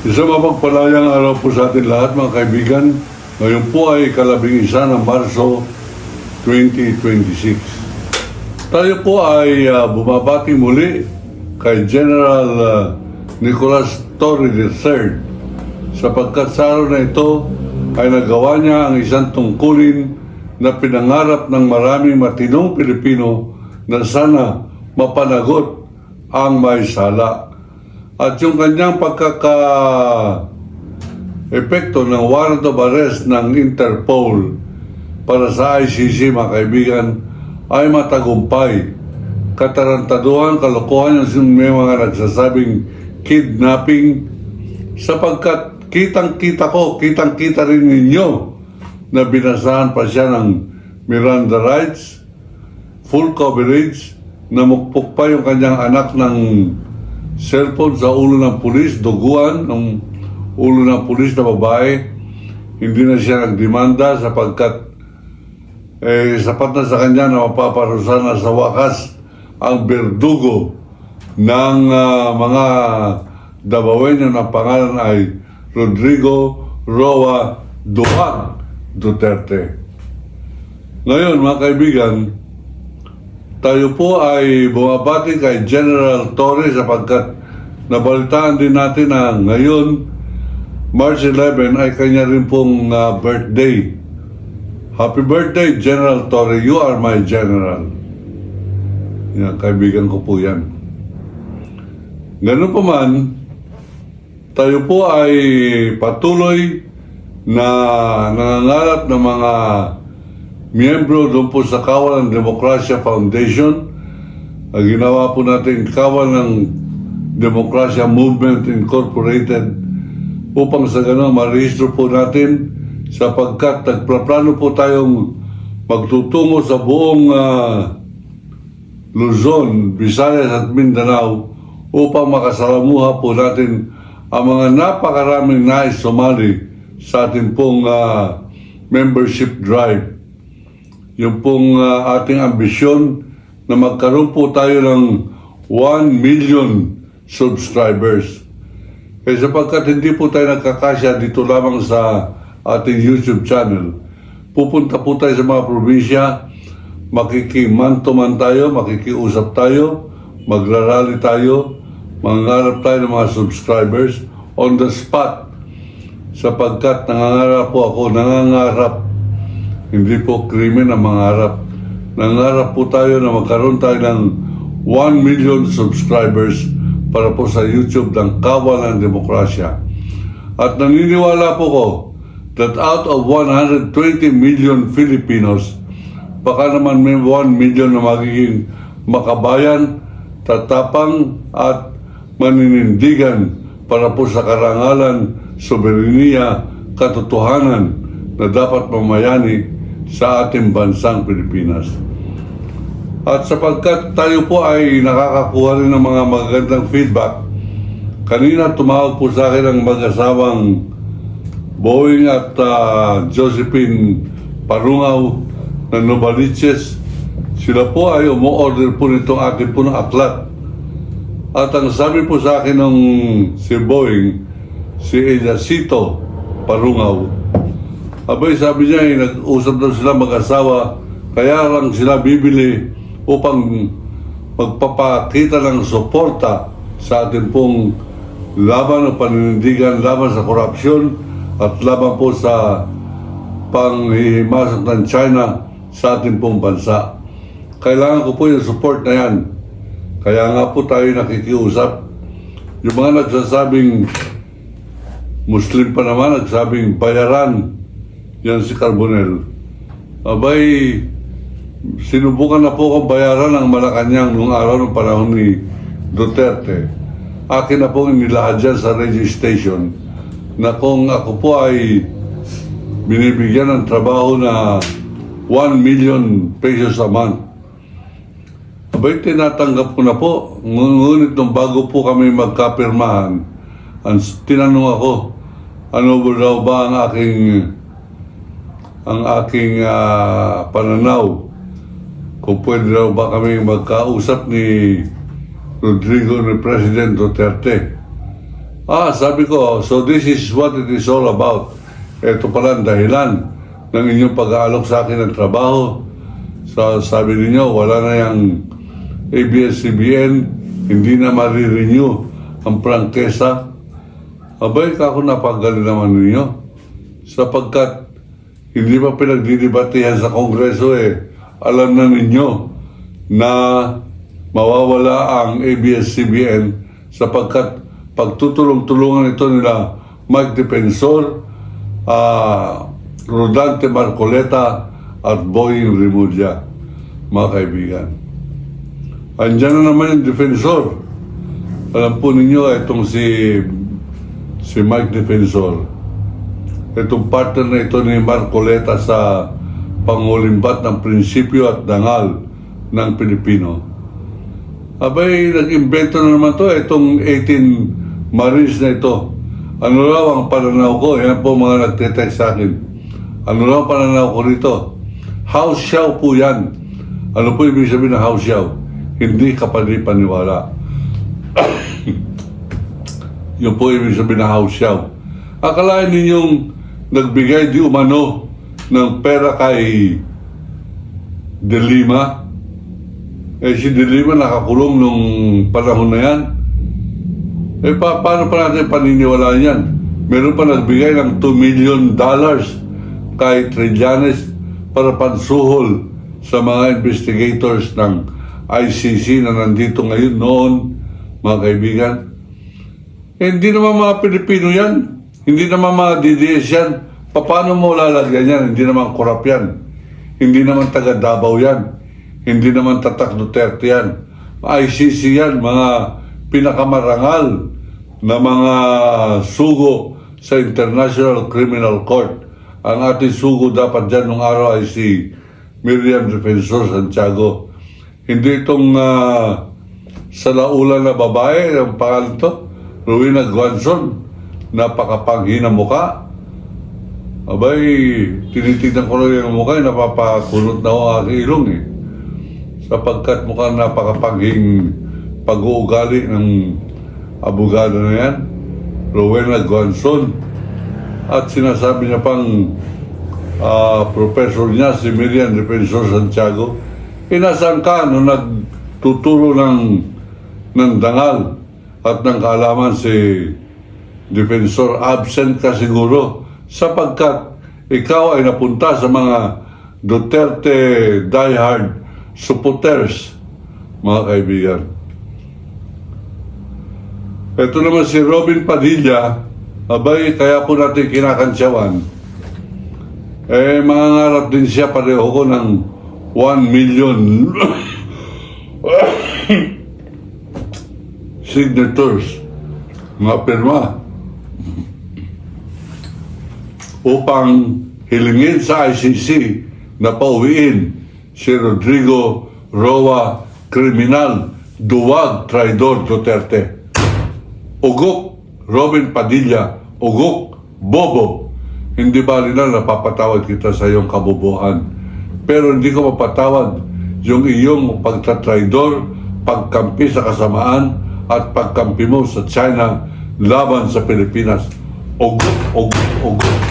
Isang mapagpalayang araw po sa atin lahat mga kaibigan. Ngayon po ay kalabing-isa ng Marso 2026. Tayo po ay bumabati muli kay General Nicolas Torre III sapagkat sa araw na ito ay nagawa niya ang isang tungkulin na pinangarap ng maraming matinong Pilipino na sana mapanagot ang may sala. At yung kanyang pagkaka-epekto ng warrant of arrest ng Interpol para sa ICC, mga kaibigan, ay matagumpay. Katarantaduhan, kalokohan yung may mga nagsasabing kidnapping, sapagkat kitang-kita rin ninyo na binasahan pa siya ng Miranda rights, full coverage, namukpok pa yung kanyang anak ng cellphone sa ulo ng pulis, duguan ng ulo ng pulis na babae. Hindi na siya nagdemanda sapagkat sapat na sa kanya na mapaparusahan na sa wakas ang berdugo ng mga Davaoenyo na pangalan ay Rodrigo Roa Duhan Duterte. Ngayon mga kaibigan, tayo po ay bumabati kay General Torre sapagkat nabalitaan din natin na ngayon, March 11, ay kanya rin pong birthday. Happy birthday, General Torre. You are my general. Yan, kaibigan ko po yan. Ganun pa man, tayo po ay patuloy na nangangarap ng mga miyembro doon po sa Kawal ng Demokrasya Foundation. Ginawa po natin Kawal ng Demokrasya Movement Incorporated upang sa gano'n marehistro po natin sapagkat nagplaplano po tayong magtutungo sa buong Luzon, Visayas at Mindanao upang makasalamuha po natin ang mga napakaraming nais sumali sa ating pong membership drive. Yung pong ating ambisyon na magkaroon po tayo ng 1 million subscribers. Kaya sapagkat hindi po tayo nagkakasya dito lamang sa ating YouTube channel, pupunta po tayo sa mga probinsya, makikiman-to-man tayo, makikiusap tayo, magrarally tayo, mangangarap tayo ng mga subscribers on the spot. Sapagkat nangangarap hindi po krimen ang mangarap. Nangarap po tayo na magkaroon tayo ng 1 million subscribers para po sa YouTube ng Kawal ng Demokrasya. At naniniwala po ko that out of 120 million Filipinos, baka naman may 1 million na magiging makabayan, tatapang at maninindigan para po sa karangalan, soberenya, katotohanan na dapat mamayani sa ating bansang Pilipinas. At sapagkat tayo po ay nakakakuha rin ng mga magagandang feedback, kanina tumawag po sa akin ang mag-asawang Boeing at Josephine Parungaw ng Novaliches. Sila po ay umu-order po nitong akin po ng aklat. At ang sabi po sa akin ng si Boeing, si Eliasito Parungaw, abay sabi niya nag-usap daw sila mag-asawa, kaya lang sila bibili upang magpapakita ng suporta sa atin pong laban o paninindigan laban sa korupsyon at laban po sa panghihimasok ng China sa atin pong bansa. Kailangan ko po yung support na yan. Kaya nga po tayo nakikiusap. Yung mga nagsasabing Muslim pa naman, nagsabing bayaran, yan si Carbonell. Abay, sinubukan na po akong bayaran ng Malacanang noong araw ng panahon ni Duterte. Akin na po inilahad dyan sa radio station na kung ako po ay binibigyan ng trabaho na 1 million pesos a month. Abay, tinatanggap ko na po. Ngunit nung bago po kami magkapirmahan, tinanong ako, ano daw ba ang aking pananaw? Kung pwede daw ba kami magkausap ni Rodrigo ni President Duterte. Sabi ko, so this is what it is all about. Ito pala ang dahilan ng inyong pag-aalok sa akin ng trabaho. Sabi ninyo, wala na yung ABS-CBN, hindi na marirenew ang prangkesa. Abay, kako napagaling naman ninyo. Sapagkat hindi pa pinagdidebatehan sa Kongreso alam na ninyo na mawawala ang ABS-CBN sapagkat pagtutulong-tulungan ito nila Mike Defensor, Rodante Marcoleta at Boying Remulla, mga kaibigan. Andiyan na naman yung Defensor. Alam po ninyo, itong si Mike Defensor, itong partner na ito ni Marcoleta sa pangulimbat ng prinsipyo at dangal ng Pilipino. Abay, nag-invento na naman to, itong 18 Marines na ito. Ano raw ang pananaw ko? Yan po mga nagtitext sa akin. Ano raw ang pananaw ko rito? House show po yan. Ano po ibig sabihin ng house show? Hindi kapani-paniwala. Yun po ibig sabihin ng house show. Akalain ninyong nagbigay di umano ng pera kay De Lima? Si De Lima nakakulong nung panahon na yan. Paano pa natin paniniwalaan yan? Meron pa nagbigay ng $2 million kay Trillanes para pansuhol sa mga investigators ng ICC na nandito ngayon noon, mga kaibigan. Hindi naman mga Pilipino yan. Hindi naman mga DDS yan. Paano mo lalagyan yan? Hindi naman korap yan. Hindi naman taga Davao yan. Hindi naman tatak Duterte yan. ICC yan, mga pinakamarangal na mga sugo sa International Criminal Court. Ang ating sugo dapat dyan nung araw ay si Miriam Defensor Santiago. Hindi itong salaulan na babae, ang pangalan to, Rowena Guanzon, napakapanghi na mukha. Abay, tinitignan ko lang yung mukha, napapakunot na ako ang aking ilong sapagkat mukhang napakapanghing pag-uugali ng abogado na yan, Rowena Guanzon. At sinasabi niya pang professor niya, si Miriam Defensor Santiago, nasaan ka nung nagtuturo ng dangal at ng kaalaman si Defensor? Absent ka siguro sapagkat ikaw ay napunta sa mga Duterte diehard supporters, mga kaibigan. Ito naman si Robin Padilla, abay, kaya po natin kinakansyawan. Mangangarap din siya pareho ko ng 1 million signatures, mga pirma, upang hilingin sa ICC na pauwiin si Rodrigo Roa, kriminal, duwag, traidor Duterte. Ugok, Robin Padilla, ugok, bobo. Hindi ba na napapatawad kita sa iyong kabobohan? Pero hindi ko mapatawad yung iyong pagtatraidor, pagkampi sa kasamaan, at pagkampi mo sa China laban sa Pilipinas. Ugok, ugok, ugok.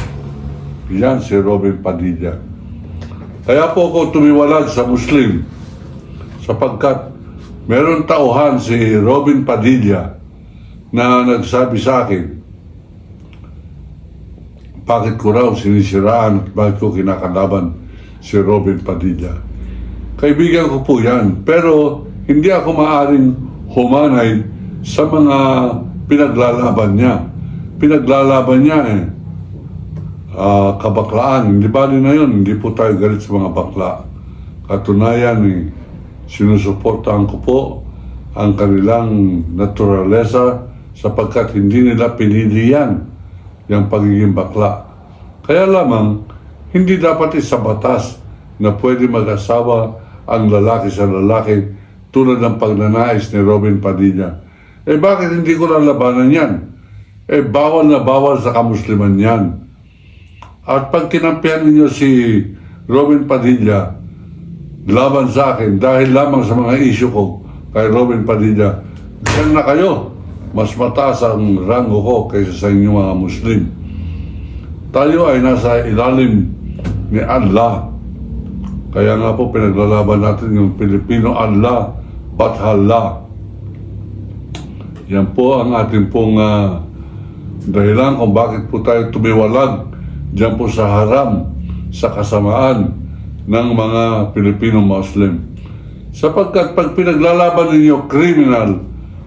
Yan si Robin Padilla. Kaya po ako tumiwalag sa Muslim sapagkat meron tauhan si Robin Padilla na nagsabi sa akin, bakit ko raw sinisiraan at bakit ko kinakalaban si Robin Padilla. Kaibigan ko po yan, pero hindi ako maaring humanay sa mga pinaglalaban niya. Pinaglalaban niya kabaklaan. Hindi ba na yun? Hindi po tayo galit sa mga bakla. Katunayan, sinusuportahan ko po ang kanilang naturalesa sapagkat hindi nila pinili yan, yung pagiging bakla. Kaya lamang, hindi dapat isa batas na pwede mag-asawa ang lalaki sa lalaki tulad ng pagnanais ni Robin Padilla. Bakit hindi ko lalabanan yan? Bawal na bawal sa kamusliman yan. At pag kinampihan ninyo si Robin Padilla laban sa akin dahil lamang sa mga issue ko kay Robin Padilla, diyan na kayo. mas mataas ang rango ko kaysa sa inyong mga Muslim. Tayo ay nasa ilalim ni Allah. Kaya nga po pinaglalaban natin yung Pilipino Allah, Bathala. Yan po ang ating pong dahilan kung bakit po tayo tumiwalag dyan po sa haram, sa kasamaan ng mga Pilipino Muslim. Sapagkat pag pinaglalaban ninyo criminal,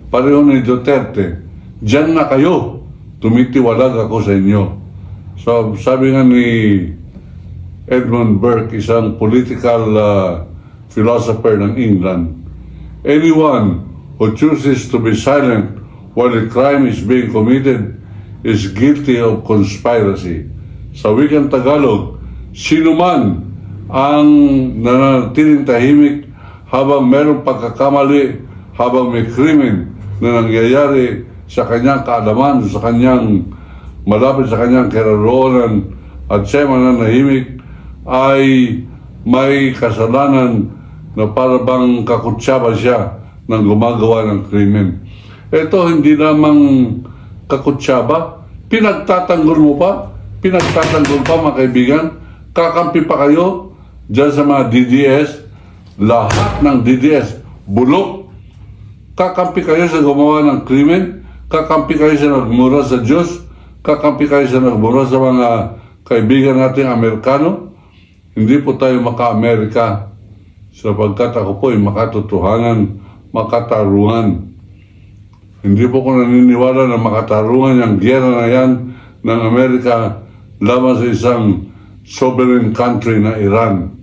pareho ni Duterte, dyan na kayo, tumitiwalag ako sa inyo. So sabi nga ni Edmund Burke, isang political philosopher ng England, anyone who chooses to be silent while a crime is being committed is guilty of conspiracy. Sa wikang Tagalog, sino man ang nanatiling tahimik habang mayroong pagkakamali, habang may krimen na nangyayari sa kanyang kaalaman, sa kanyang malapit sa kanyang karoroonan, at siya mananahimik, ay may kasalanan na parabang kakutsaba siya ng gumagawa ng krimen. Ito hindi lamang kakutsaba, pinagtatanggol mo pa, mga kaibigan, kakampi pa kayo dyan sa mga DDS, lahat ng DDS, bulok, kakampi kayo sa gumawa ng krimen, kakampi kayo sa nagmura sa Diyos, kakampi kayo sa nagmura sa mga kaibigan nating Amerikano. Hindi po tayo maka-Amerika sapagkat ako po ay makatotohanan, makatarungan. Hindi po ko naniniwala na makatarungan yung giyera na yan ng Amerika laban sa isang sovereign country na Iran.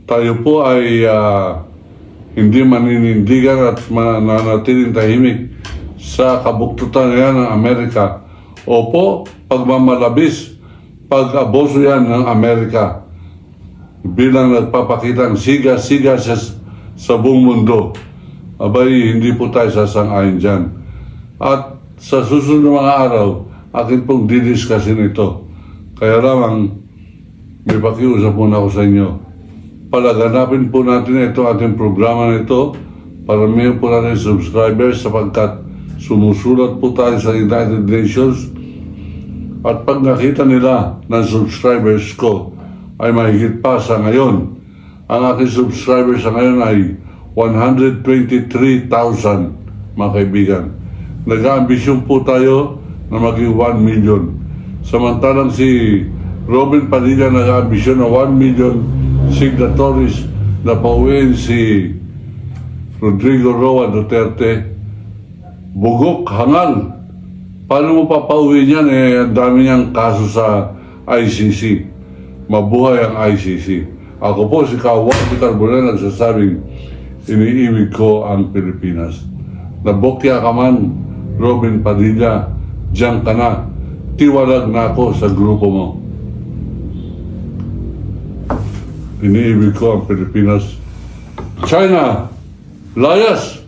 Tayo po ay hindi maninindigan at mananatiling tahimik sa kabuktutan na yan ng Amerika. Opo, pagmamalabis, pag-abuso yan ng Amerika bilang nagpapakitang siga-siga sa buong mundo. Abay, hindi po tayo sasang-ayon dyan. At sa susunod na mga araw, akin pong didiscusin ito. Kaya lamang, may pakiusap muna ako sa inyo. Palaganapin po natin ito, ating programa na ito, para may po natin subscribers sapagkat sumusulat po tayo sa United Nations. At pag nakita nila ng subscribers ko, ay mahigit pa sa ngayon. Ang aking subscribers sa ngayon ay 123,000, mga kaibigan. Nag-aambisyon po tayo na maging 1 million. Samantalang si Robin Padilla nag-aambisyon na 1 million signatories na pauwiin si Rodrigo Roa Duterte. Bugok, hangal. Paano mo papauwi niyan? Ang dami niyang kaso sa ICC. Mabuhay ang ICC. Ako po si Kawati Carbonell nagsasabing iniibig ko ang Pilipinas. Nabokya ka man, Robin Padilla, diyan ka na. Tiwalag na ako sa grupo mo. Iniibig ko ang Pilipinas. China, layas!